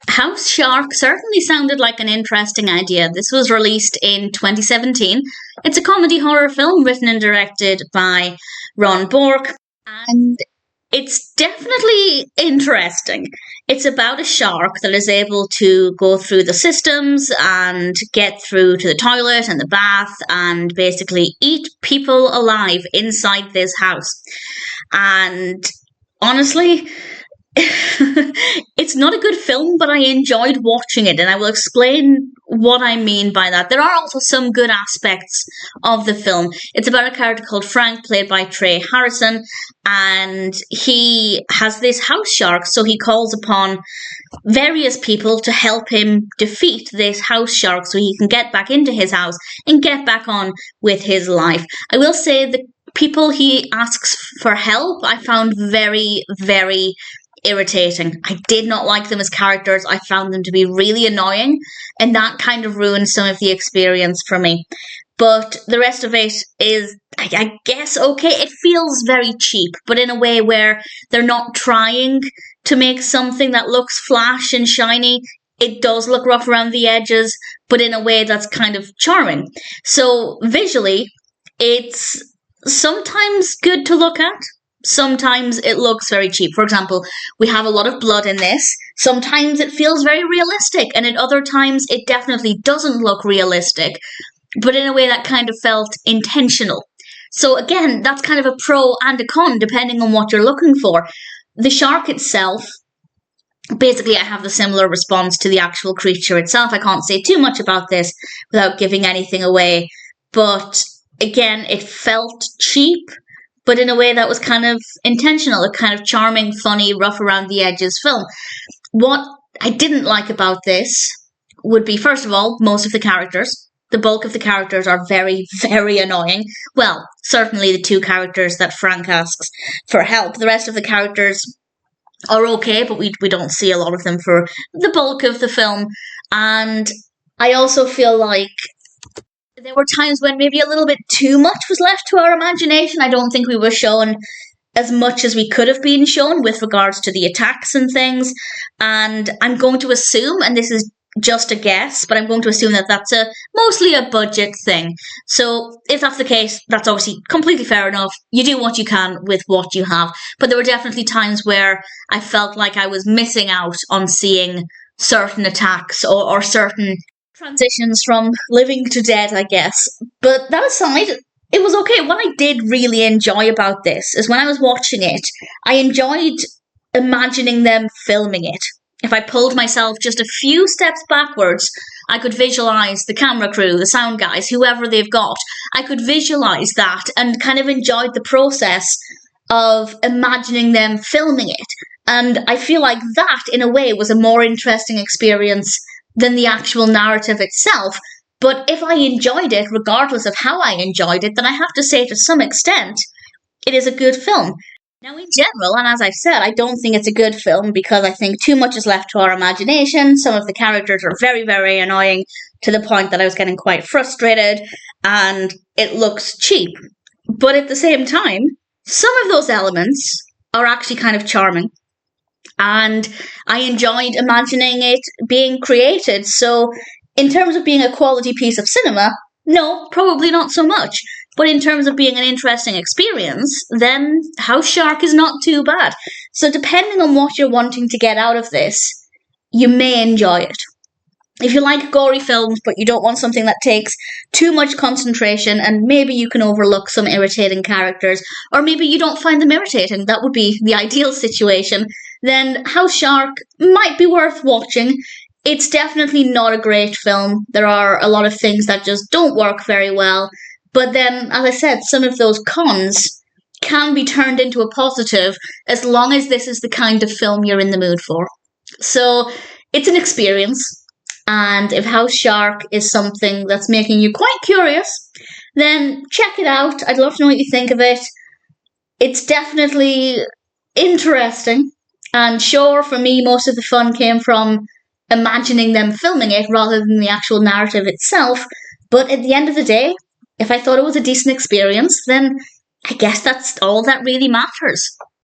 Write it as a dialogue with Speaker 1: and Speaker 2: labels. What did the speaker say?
Speaker 1: House Shark certainly sounded like an interesting idea. This was released in 2017. It's a comedy horror film written and directed by Ron Bonk, and it's definitely interesting. It's about a shark that is able to go through the systems and get through to the toilet and the bath and basically eat people alive inside this house. And honestly, it's not a good film, but I enjoyed watching it, and I will explain what I mean by that. There are also some good aspects of the film. It's about a character called Frank, played by Trey, and he has this house shark, so he calls upon various people to help him defeat this house shark so he can get back into his house and get back on with his life. I will say the people he asks for help I found very, very irritating. I did not like them as characters. I found them to be really annoying, and that kind of ruined some of the experience for me. But the rest of it is, I guess, okay. It feels very cheap, but in a way where they're not trying to make something that looks flash and shiny. It does look rough around the edges, but in a way that's kind of charming. So visually, it's sometimes good to look at. Sometimes it looks very cheap. For example, we have a lot of blood in this. Sometimes it feels very realistic, and at other times it definitely doesn't look realistic, but in a way that kind of felt intentional. So again, that's kind of a pro and a con depending on what you're looking for. The shark itself, basically I have the similar response to the actual creature itself. I can't say too much about this without giving anything away, but again, it felt cheap, but in a way that was kind of intentional, a kind of charming, funny, rough around the edges film. What I didn't like about this would be, first of all, most of the characters. The bulk of the characters are very, very annoying. Well, certainly the two characters that Frank asks for help. The rest of the characters are okay, but we don't see a lot of them for the bulk of the film. And I also feel like there were times when maybe a little bit too much was left to our imagination. I don't think we were shown as much as we could have been shown with regards to the attacks and things. And I'm going to assume, and this is just a guess, but I'm going to assume that that's mostly a budget thing. So if that's the case, that's obviously completely fair enough. You do what you can with what you have. But there were definitely times where I felt like I was missing out on seeing certain attacks or certain transitions from living to dead, I guess. But that aside, it was okay. What I did really enjoy about this is when I was watching it, I enjoyed imagining them filming it. If I pulled myself just a few steps backwards, I could visualize the camera crew, the sound guys, whoever they've got. I could visualize that and kind of enjoyed the process of imagining them filming it. And I feel like that, in a way, was a more interesting experience than the actual narrative itself. But if I enjoyed it, regardless of how I enjoyed it, then I have to say to some extent, it is a good film. Now, in general, and as I've said, I don't think it's a good film because I think too much is left to our imagination. Some of the characters are very, very annoying to the point that I was getting quite frustrated, and it looks cheap. But at the same time, some of those elements are actually kind of charming. And I enjoyed imagining it being created. So in terms of being a quality piece of cinema, no, probably not so much. But in terms of being an interesting experience, then House Shark is not too bad. So depending on what you're wanting to get out of this, you may enjoy it. If you like gory films, but you don't want something that takes too much concentration, and maybe you can overlook some irritating characters, or maybe you don't find them irritating, that would be the ideal situation, then House Shark might be worth watching. It's definitely not a great film. There are a lot of things that just don't work very well. But then, as I said, some of those cons can be turned into a positive as long as this is the kind of film you're in the mood for. So it's an experience. And if House Shark is something that's making you quite curious, then check it out. I'd love to know what you think of it. It's definitely interesting. And sure, for me, most of the fun came from imagining them filming it rather than the actual narrative itself. But at the end of the day, if I thought it was a decent experience, then I guess that's all that really matters.